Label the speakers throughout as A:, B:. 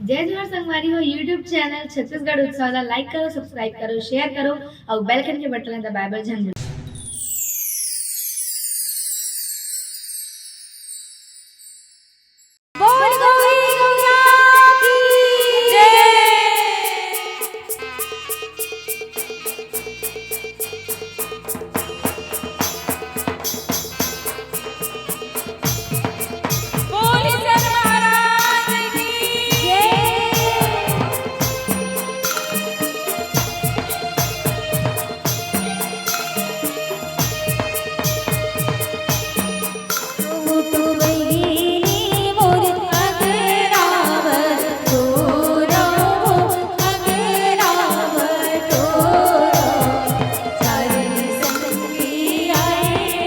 A: जय जोहार संगवारी हो यूट्यूब चैनल छत्तीसगढ़ उत्सव ला लाइक करो, सब्सक्राइब करो, शेयर करो और बेल आइकन के बटन ला दबाए बर झन भूलो।
B: बोल गौरी गौरा की जय। बोल सर महाराज की जय। तू बहिनी मोर अगरावर तोरो अगरावर तोरो चारी संगी आए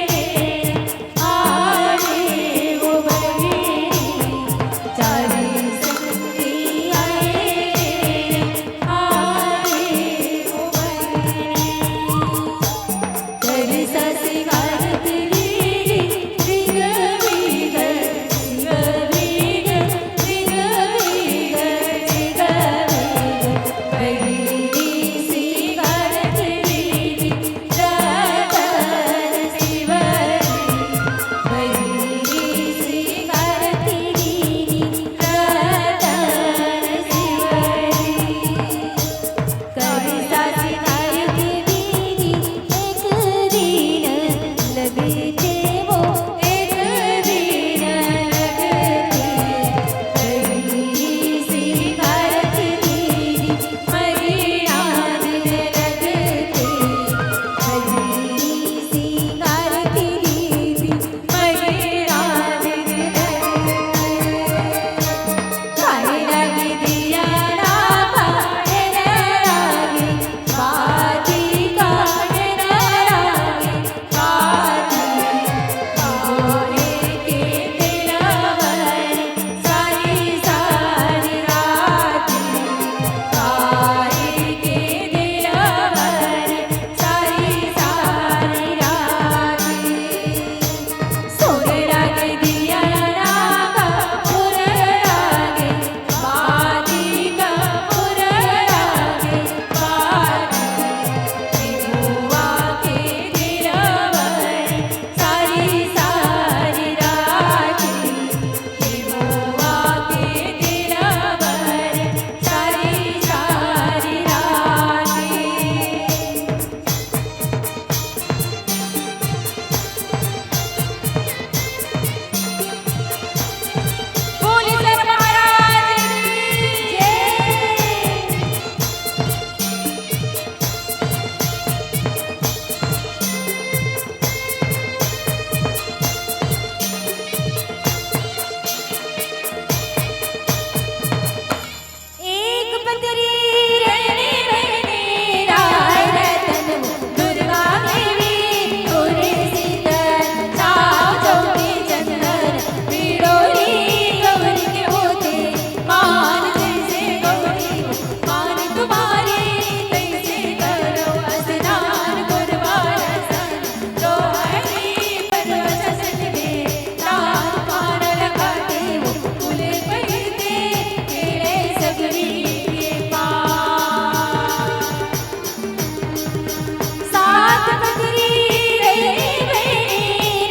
B: वो बहिनी चारी संगी आए वो बहिनी कर ससिगार तेरी रिंग वीग रिंग वीग रिंग वीग रिंग वीग बहिनी सिगार तेरी रतन शिवरी बहिनी सिगार तेरी रतन शिवरी कर सासिगार तेरी एक दिन लगते वो एक दिन लगते बहिनी सिगार तेरी मरिया दिन लगते बहिनी सिगार तेरी मरिया दिन लगते खाने लगी दिया राखा लगी बाती खाने लगी बाती खाने के दिलवर सारी सारी राती खाने के दिलवर सारी सारी राती सोने लगे दिया राखा पुर लागे बाती का पुर लागे बाती बुआ के दिलवर सारी सारी राती बुआ के दिलवर सारी सारी राती बोली सर महाराज की जय। एक पतरी रहने बहने राय रतन दुर्गा देवी गोरे सीतल चाव चौके चंदन बिडोली गौरी के होते मान जैसे गौरी मान तुम्हारी तैसे करो स्नान गुरबार सन रोहनी परवश सजने तार पान लगाते वो फूले पहिरते मेरे सगरी के पार सात पगरी रहने बहने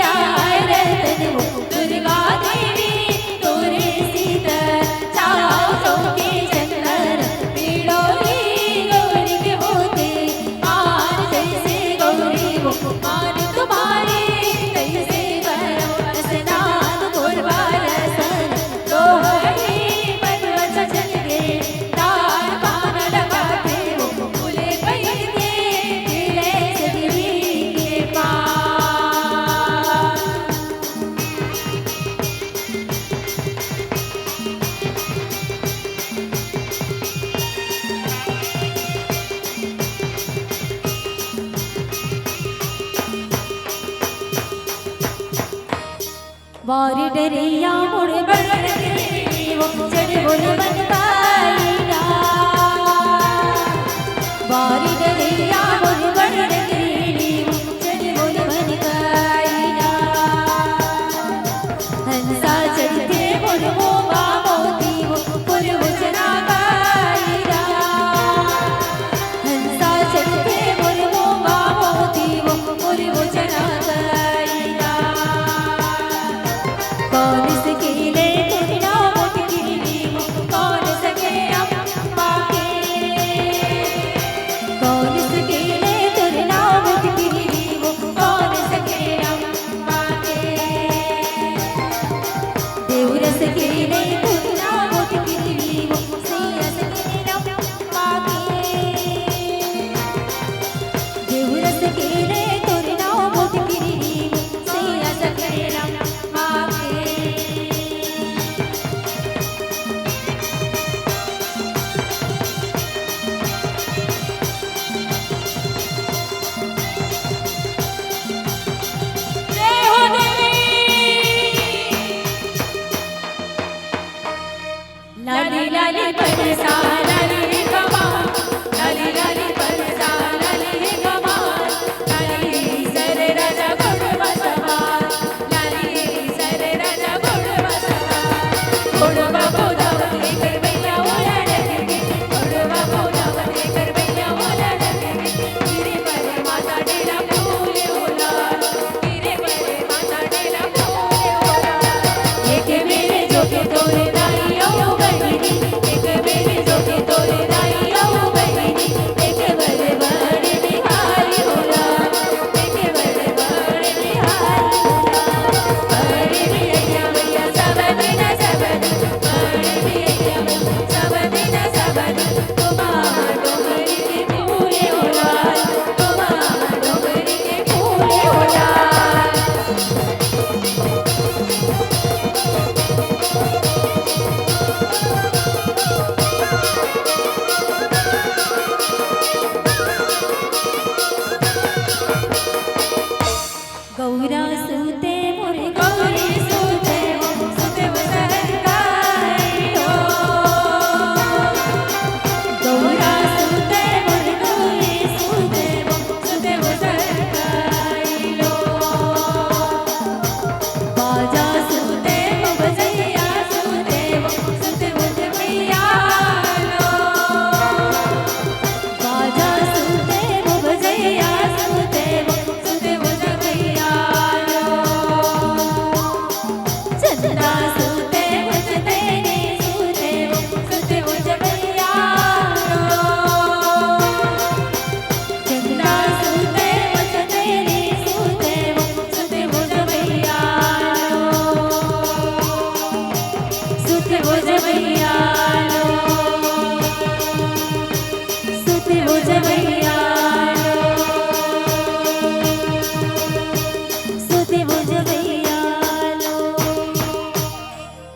B: राय रतन वो दुर्गा देवी तोरे सीतल चाव चौके चंदन बिडोली गौरी के होते मान जैसे गौरी वो मान तुम्हारी तैसे करो स्नान गुरबार सन रोहनी परवश सजने तार पान लगाते वो फूले पहिरते मेरे सगरी के पार वारी डरिया मुड़ बढ़ गई वो चढ़ बोल बन पाईना वारी डरिया मुड़ बढ़ गई वो चढ़ बोल बन पाईना हंसा चढ़ते मुड़ वो मोती वो पुर वो चना परसा लाली रे कमाल लाली लाली परसा लाली रे कमाल लाली सर राजा गोडवा सवार लाली सर राजा गोडवा सवार गोडवा गोदावरी कर मैया ओलाडते गोडवा गोदावरी कर मैया ओलाडते गिरे पर माता डेला फूले ओलाल गिरे पर माता डेला फूले ओलाल एक मेरे जोके तोरे दाई ओ बहिनी एक मेरे जोके तोरे दाई ओ बहिनी एक बड़े बड़े बिहारी ओलाल एक बड़े बड़े बिहारी ओलाल बड़े बिया भैया सब दिन बड़े बिया सब दिन तुम्हारा डोंगरी के फूले ओलाल तुम्हारा डोंगरी के फूले ओलाल गौरा सूते मोरे गौरी सूते सूते बसरकाई हो गौरा सूते मोरे गौरी सूते सूते बसरकाई लो बाजा सूते बजैया सूते सूते बजैया लो बाजा सूते बजैया सूते सूते बजैया लो चंदा सूते बजते रे सूते सूते बजैया लो चंदा सूते बजते रे सूते सूते बजैया लो सूते बजैया लो सूते बजैया